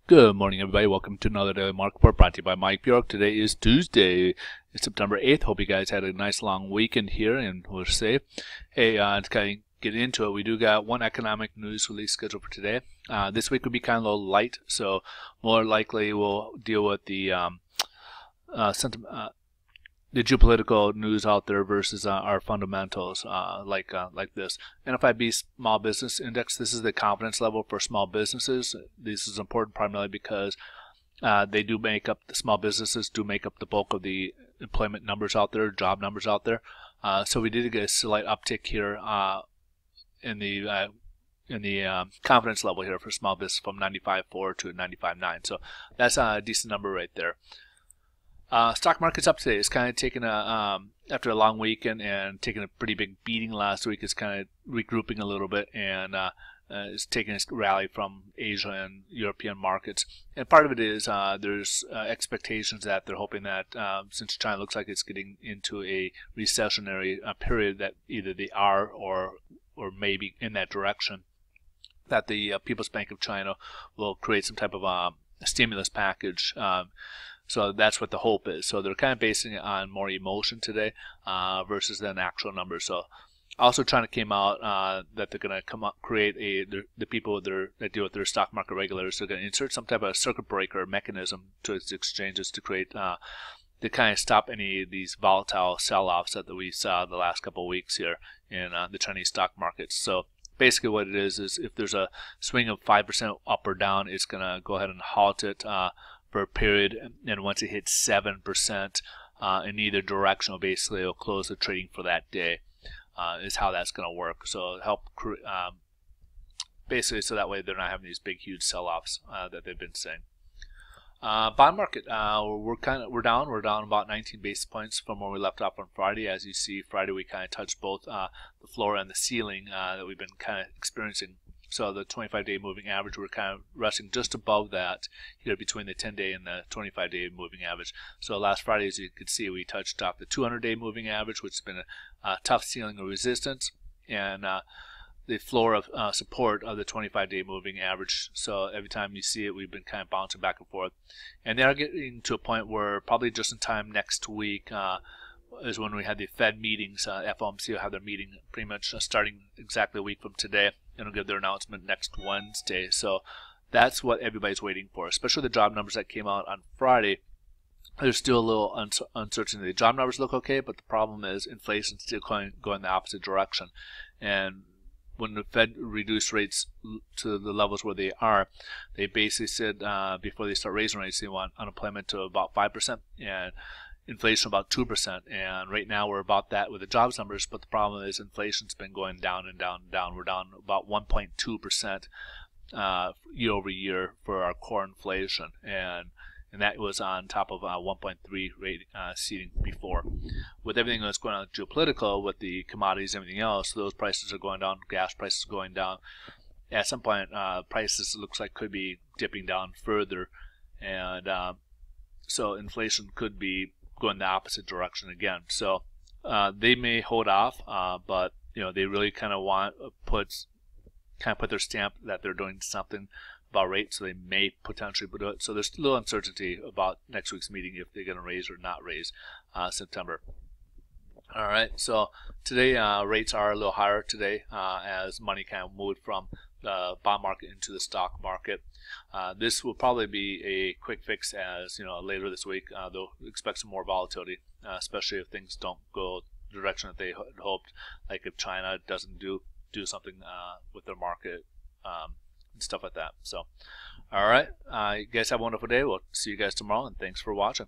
Good morning, everybody. Welcome to another Daily Market Report brought to you by Mike Bjork. Today is Tuesday, it's September 8th. Hope you guys had a nice long weekend here and we're safe. Hey, to kind of get into it, we do got one economic news release scheduled for today. This week will be kind of a little light, so more likely we'll deal with the the geopolitical news out there versus our fundamentals, like this. NFIB Small Business Index. This is the confidence level for small businesses. This is important primarily because they do make up, the small businesses do make up the bulk of the employment numbers out there, job numbers out there. So we did get a slight uptick here in the confidence level here for small business from 95.4 to 95.9. So that's a decent number right there. Stock market's up today. It's kind of taking after a long weekend and taking a pretty big beating last week. It's kind of regrouping a little bit and it's taking a rally from Asia and European markets. And part of it is there's expectations that they're hoping that since China looks like it's getting into a recessionary period, that either they are or maybe in that direction, that the People's Bank of China will create some type of stimulus package. So that's what the hope is. So they're kind of basing it on more emotion today versus than actual numbers. So also China came out that they're going to come up, create the people that deal with their stock market regulators. They're going to insert some type of circuit breaker mechanism to its exchanges to create to kind of stop any of these volatile sell-offs that we saw the last couple of weeks here in the Chinese stock markets. So basically what it is if there's a swing of 5% up or down, it's going to go ahead and halt it for a period, and once it hits 7% in either direction, basically it'll close the trading for that day. Is how that's going to work. So help basically so that way they're not having these big huge sell-offs that they've been saying. Bond market, we're down about 19 basis points from where we left off on Friday. As you see, Friday we kind of touched both the floor and the ceiling that we've been kind of experiencing. So the 25-day moving average, we're kind of resting just above that here between the 10-day and the 25-day moving average. So last Friday, as you could see, we touched off the 200-day moving average, which has been a tough ceiling of resistance, and the floor of support of the 25-day moving average. So every time you see it, we've been kind of bouncing back and forth. And they are getting to a point where probably just in time next week is when we had the Fed meetings. FOMC will have their meeting pretty much starting exactly a week from today, and will give their announcement next Wednesday. So that's what everybody's waiting for, especially the job numbers that came out on Friday. There's still a little uncertainty. The job numbers look okay, but the problem is inflation's still going the opposite direction. And when the Fed reduced rates to the levels where they are, they basically said before they start raising rates, they want unemployment to about 5% and inflation about 2%, and right now we're about that with the jobs numbers, but the problem is inflation's been going down and down and down. We're down about 1.2% year over year for our core inflation, and that was on top of 1.3 rate seeding before. With everything that's going on geopolitical, with the commodities and everything else, those prices are going down, gas prices going down. At some point, prices looks like could be dipping down further, and so inflation could be going the opposite direction again. So they may hold off, but they really kind of want to put their stamp that they're doing something about rates, so they may potentially do it. So there's a little uncertainty about next week's meeting if they're going to raise or not raise September. All right, so today rates are a little higher today as money kind of moved from the bond market into the stock market. This will probably be a quick fix as later this week. They'll expect some more volatility, especially if things don't go the direction that they had hoped, like if China doesn't do something with their market and stuff like that. So, all right, you guys have a wonderful day. We'll see you guys tomorrow, and thanks for watching.